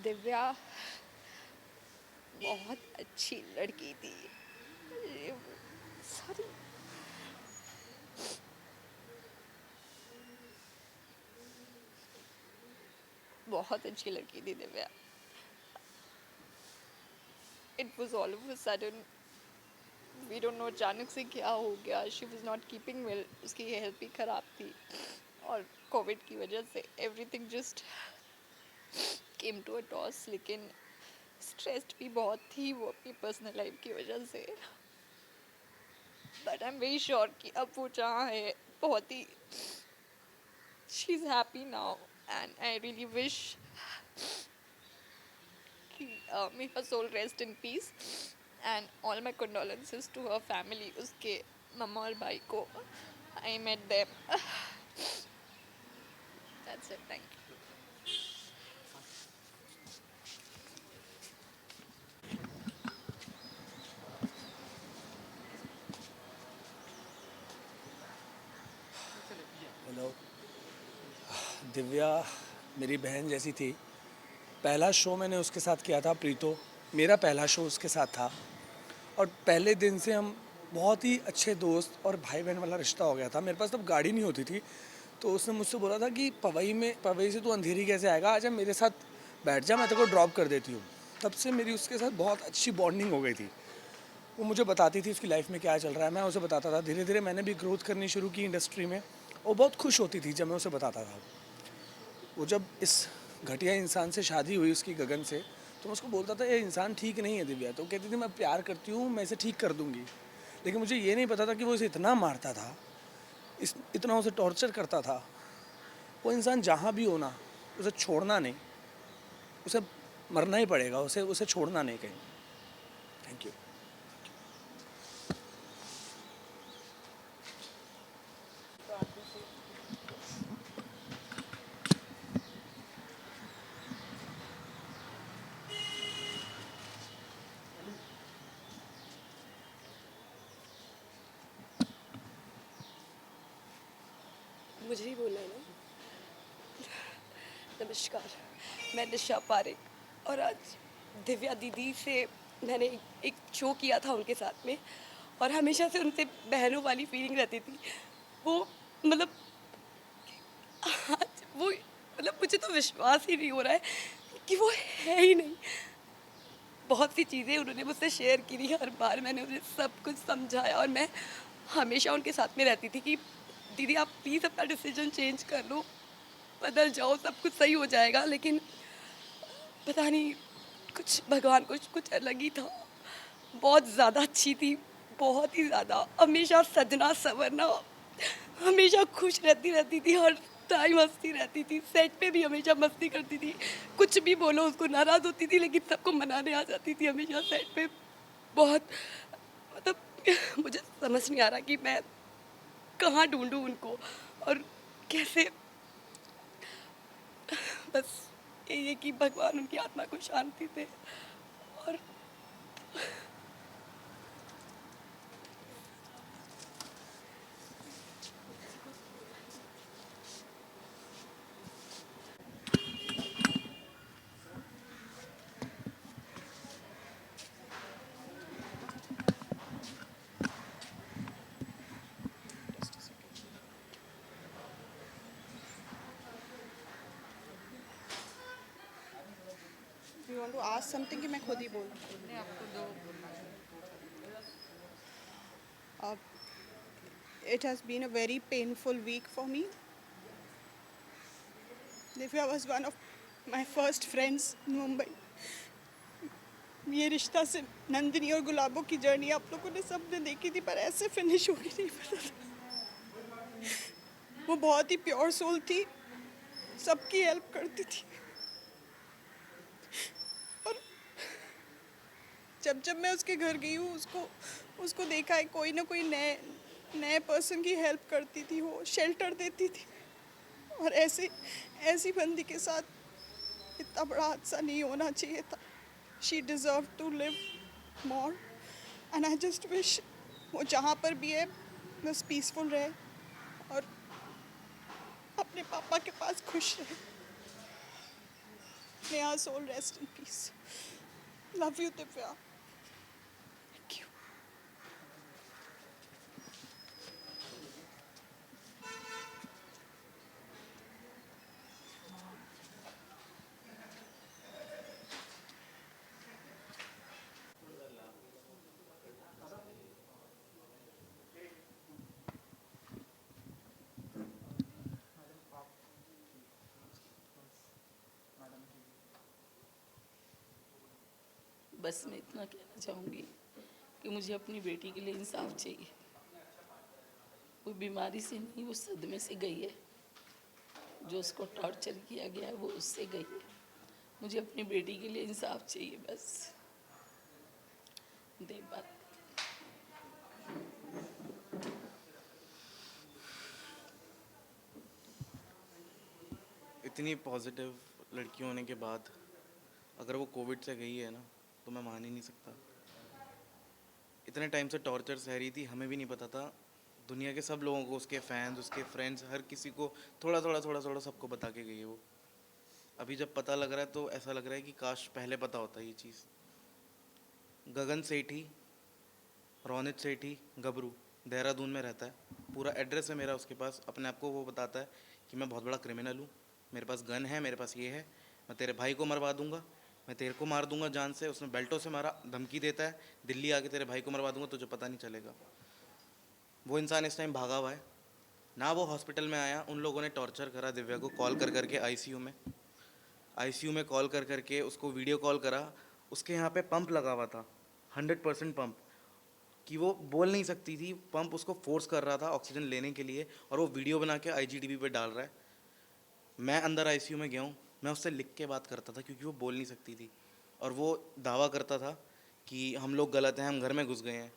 दिव्या बहुत अच्छी लड़की थी। सॉरी। बहुत अच्छी लड़की थी Divya. It was all of a sudden, we don't know अचानक से क्या हो गया। She was not keeping well, उसकी हेल्थ भी ख़राब थी और कोविड की वजह से everything just came to a toss. लेकिन स्ट्रेस्ड भी बहुत थी वो अपनी पर्सनल लाइफ की वजह से। But I am very sure कि अब वो जहाँ है बहुत ही, she is happy now and I really wish कि may her soul rest in peace and all my condolences to her family, उसके मम्मा और भाई को। I met them. That's it. Thank you. Hello. Divya मेरी बहन जैसी थी। पहला शो मैंने उसके साथ किया था, प्रीतो। मेरा पहला शो उसके साथ था और पहले दिन से हम बहुत ही अच्छे दोस्त और भाई बहन वाला रिश्ता हो गया था। मेरे पास तब गाड़ी नहीं होती थी, तो उसने मुझसे बोला था कि पवई से तू अंधेरी कैसे आएगा, आजा मेरे साथ बैठ जा, मैं तेरे को ड्रॉप कर देती हूँ। तब से मेरी उसके साथ बहुत अच्छी बॉन्डिंग हो गई थी। वो मुझे बताती थी उसकी लाइफ में क्या चल रहा है, मैं उसे बताता था। धीरे धीरे मैंने भी ग्रोथ करनी शुरू की इंडस्ट्री में। वो बहुत खुश होती थी जब मैं उसे बताता था। वो जब इस घटिया इंसान से शादी हुई उसकी, गगन से, तो मैं उसको बोलता था ये इंसान ठीक नहीं है दिव्या। तो कहती थी मैं प्यार करती हूँ, मैं इसे ठीक कर दूँगी। लेकिन मुझे ये नहीं पता था कि वो इसे इतना मारता था, इतना उसे टॉर्चर करता था। वो इंसान जहाँ भी हो ना, उसे छोड़ना नहीं। उसे मरना ही पड़ेगा, उसे उसे छोड़ना नहीं कहीं। Thank you. मुझे ही बोलना है ना। नमस्कार, मैं निशा पारेख और आज दिव्या दीदी से मैंने एक शो किया था उनके साथ में, और हमेशा से उनसे बहनों वाली फीलिंग रहती थी। वो मतलब आज वो मतलब मुझे तो विश्वास ही नहीं हो रहा है कि वो है ही नहीं। बहुत सी चीज़ें उन्होंने मुझसे शेयर की थी, हर बार मैंने उन्हें सब कुछ समझाया और मैं हमेशा उनके साथ में रहती थी कि दीदी आप प्लीज़ अपना डिसीजन चेंज कर लो, बदल जाओ, सब कुछ सही हो जाएगा। लेकिन पता नहीं, कुछ भगवान कुछ कुछ अलग ही था। बहुत ज़्यादा अच्छी थी, बहुत ही ज़्यादा। हमेशा सजना संवरना, हमेशा खुश रहती रहती थी, हर टाइम हंसती रहती थी। सेट पे भी हमेशा मस्ती करती थी, कुछ भी बोलो उसको नाराज़ होती थी लेकिन सबको मनाने आ जाती थी हमेशा सेट पे। बहुत मतलब मुझे समझ नहीं आ रहा कि मैं कहाँ ढूंढूं उनको और कैसे। बस यही है कि भगवान उनकी आत्मा को शांति दे। और you want to ask something कि मैं खुद ही बोलूं? It has been a very painful week for me. Divya was one of my first friends in Mumbai. ये रिश्ता से नंदिनी और गुलाबों की जर्नी आप लोगों ने सबने देखी थी, पर ऐसे फिनिश होगी नहीं पता था। वो बहुत ही प्योर सोल थी, सबकी हेल्प करती थी। और जब जब मैं उसके घर गई हूँ, उसको उसको देखा है, कोई ना कोई नए नए पर्सन की हेल्प करती थी, वो शेल्टर देती थी। और ऐसी ऐसी बंदी के साथ इतना बड़ा हादसा नहीं होना चाहिए था। She deserve to live more and I just wish वो जहाँ पर भी है बस पीसफुल रहे और अपने पापा के पास खुश रहे। Sneha soul rest in peace. Love you, Divya. Thank you. बस मैं इतना कहना चाहूँगी कि मुझे अपनी बेटी के लिए इंसाफ चाहिए। वो बीमारी से नहीं, वो सदमे से गई है। जो उसको टॉर्चर किया गया है वो उससे गई है। मुझे अपनी बेटी के लिए इंसाफ चाहिए बस। दे बात। इतनी पॉजिटिव लड़की होने के बाद अगर वो कोविड से गई है ना, तो मैं मान ही नहीं सकता। इतने टाइम से टॉर्चर सह रही थी, हमें भी नहीं पता था। दुनिया के सब लोगों को, उसके फैंस, उसके फ्रेंड्स, हर किसी को थोड़ा थोड़ा थोड़ा थोड़ा सबको बता के गई है वो। अभी जब पता लग रहा है तो ऐसा लग रहा है कि काश पहले पता होता ये चीज़। गगन सेठी, रोनित सेठी, गबरू, देहरादून में रहता है। पूरा एड्रेस है मेरा उसके पास। अपने आप को वो बताता है कि मैं बहुत बड़ा क्रिमिनल हूँ, मेरे पास गन है, मेरे पास ये है, मैं तेरे भाई को मरवा दूंगा, मैं तेरे को मार दूंगा जान से। उसने बेल्टों से मारा, धमकी देता है, दिल्ली आके तेरे भाई को मरवा दूंगा, तुझे पता नहीं चलेगा। वो इंसान इस टाइम भागा हुआ है ना। वो हॉस्पिटल में आया, उन लोगों ने टॉर्चर करा दिव्या को, कॉल कर करके आईसीयू में कॉल कर करके उसको वीडियो कॉल करा। उसके यहाँ पे पंप लगा हुआ था, 100% पंप, कि वो बोल नहीं सकती थी। पंप उसको फोर्स कर रहा था ऑक्सीजन लेने के लिए, और वो वीडियो बना के आईजीटीवी पे डाल रहा है। मैं अंदर आईसीयू में गया हूँ, मैं उससे लिख के बात करता था क्योंकि वो बोल नहीं सकती थी। और वो दावा करता था कि हम लोग गलत हैं, हम घर में घुस गए हैं।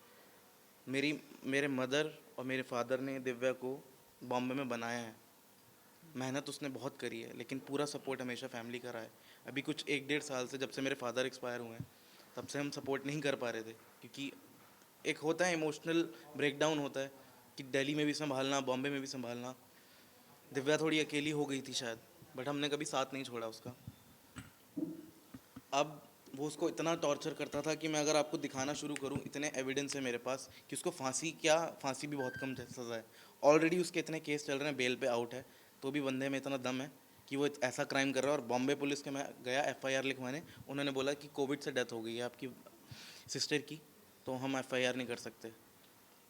मेरे मदर और मेरे फादर ने दिव्या को बॉम्बे में बनाया है। मेहनत उसने बहुत करी है, लेकिन पूरा सपोर्ट हमेशा फैमिली का रहा है। अभी कुछ 1-1.5 साल से, जब से मेरे फादर एक्सपायर हुए हैं, तब से हम सपोर्ट नहीं कर पा रहे थे, क्योंकि एक होता है इमोशनल ब्रेकडाउन होता है कि दिल्ली में भी संभालना, बॉम्बे में भी संभालना। दिव्या थोड़ी अकेली हो गई थी शायद, बट हमने कभी साथ नहीं छोड़ा उसका। अब वो उसको इतना टॉर्चर करता था कि मैं अगर आपको दिखाना शुरू करूं, इतने एविडेंस है मेरे पास कि उसको फांसी भी बहुत कम सज़ा है। ऑलरेडी उसके इतने केस चल रहे हैं, बेल पे आउट है, तो भी बंदे में इतना दम है कि वो ऐसा क्राइम कर रहा है। और बॉम्बे पुलिस के मैं गया एफआईआर लिखवाने, उन्होंने बोला कि कोविड से डेथ हो गई है आपकी सिस्टर की, तो हम एफआईआर नहीं कर सकते।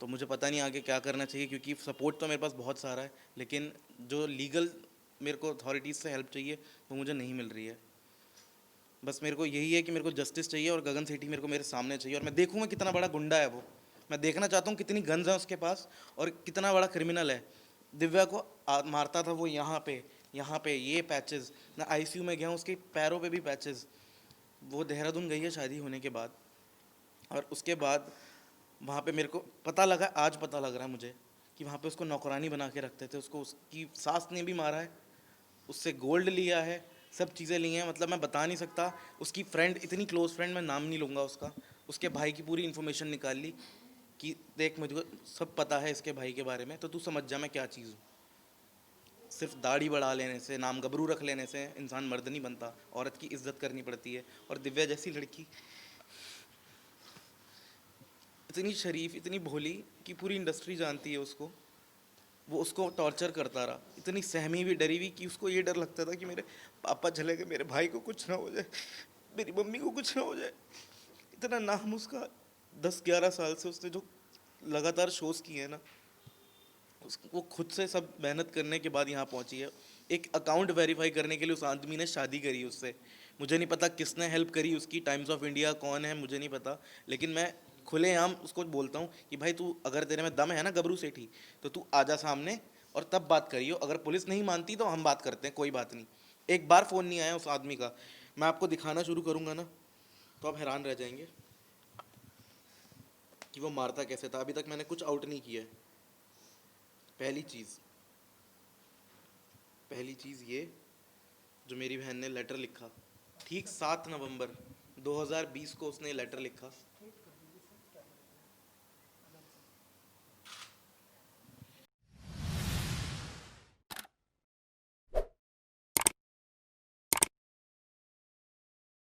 तो मुझे पता नहीं आगे क्या करना चाहिए, क्योंकि सपोर्ट तो मेरे पास बहुत सारा है, लेकिन जो लीगल मेरे को अथॉरिटीज़ से हेल्प चाहिए वो मुझे नहीं मिल रही है। बस मेरे को यही है कि मेरे को जस्टिस चाहिए, और गगन सेठी मेरे को मेरे सामने चाहिए। और मैं देखूंगा कितना बड़ा गुंडा है वो। मैं देखना चाहता हूँ कितनी गन्स हैं उसके पास और कितना बड़ा क्रिमिनल है। दिव्या को मारता था वो यहाँ पे ये पैचेस। मैं आईसीयू में गया हूँ, उसके पैरों पे भी पैचेस। वो देहरादून गई है शादी होने के बाद, और उसके बाद वहाँ पे मेरे को पता लगा, आज पता लग रहा है मुझे, कि वहाँ पे उसको नौकरानी बना के रखते थे। उसको उसकी सास ने भी मारा है, उससे गोल्ड लिया है, सब चीज़ें ली हैं। मतलब मैं बता नहीं सकता। उसकी फ्रेंड, इतनी क्लोज फ्रेंड, मैं नाम नहीं लूँगा उसका, उसके भाई की पूरी इन्फॉर्मेशन निकाल ली कि देख मुझे सब पता है इसके भाई के बारे में, तो तू समझ जा मैं क्या चीज़ हूँ। सिर्फ दाढ़ी बढ़ा लेने से, नाम गबरू रख लेने से इंसान मर्द नहीं बनता, औरत की इज्जत करनी पड़ती है। और दिव्या जैसी लड़की इतनी शरीफ, इतनी भोली कि पूरी इंडस्ट्री जानती है उसको, वो उसको टॉर्चर करता रहा। इतनी सहमी हुई, डरी हुई कि उसको ये डर लगता था कि मेरे पापा चले गए, मेरे भाई को कुछ ना हो जाए, मेरी मम्मी को कुछ ना हो जाए। इतना नाम उसका 10-11 साल से उसने जो लगातार शोज किए हैं ना, वो खुद से सब मेहनत करने के बाद यहाँ पहुँची है। एक अकाउंट वेरीफाई करने के लिए उस आदमी ने शादी करी उससे। मुझे नहीं पता किसने हेल्प करी उसकी, टाइम्स ऑफ इंडिया कौन है मुझे नहीं पता, लेकिन मैं खुलेआम उसको बोलता हूँ कि भाई तू, अगर तेरे में दम है ना गबरू सेठी, तो तू आजा सामने और तब बात करियो। अगर पुलिस नहीं मानती तो हम बात करते हैं, कोई बात नहीं। एक बार फ़ोन नहीं आया उस आदमी का। मैं आपको दिखाना शुरू करूँगा ना, तो आप हैरान रह जाएंगे कि वो मारता कैसे था। अभी तक मैंने कुछ आउट नहीं किया है। पहली चीज़ ये, जो मेरी बहन ने लेटर लिखा, ठीक 7 नवंबर 2020 को उसने लेटर लिखा